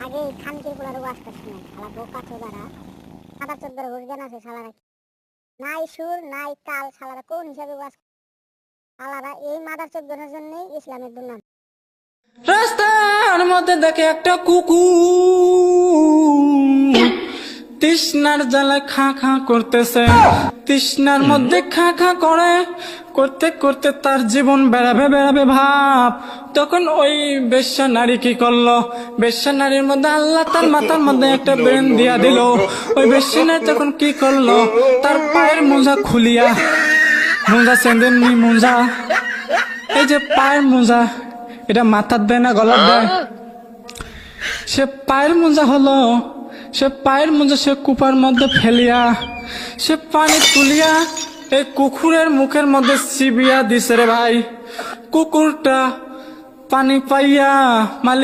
আগে খানকির পোলার ওয়াজ করছি না শালা বোকা চোদারা সাদা চোদ্দর হুরজান আছে শালারা নাই সুর নাই তাল শালারা কোন হিসাবে ওয়াজ শালারা এই মাদার চোদ্দনের জন্যই ইসলামের দুর্নাম। রাস্তার মধ্যে দেখে একটা কুকুর তৃষ্ণার জ্বালায় খা খা করতেছে। তৃষ্ণার মধ্যে খা খা করে করতে করতে তার জীবন বেড়াবে বেড়াবে ভাব। তখন ওই বেশ্যা নারী কি করলো? বেশ্যা নারীর মধ্যে আল্লাহ তার মাথার মধ্যে একটা ব্রেন দিয়া দিল। ওই বেশ্যা নারী তখন কি করলো? তার পায়ের মোজা খুলিয়া, মোজা সেন্দেননি মোজা, এই যে পায়ের মোজা এটা মাথার দেয় না গলার দেয়, সে পায়ের মোজা হলো। সে পায়ের মোজা সে কুপার মধ্যে ফেলিয়া সে পানি তুলিয়া এই কুকুরের মুখের মধ্যে চিবিয়া দিছে রে ভাই। কুকুরটা পানি পাইয়া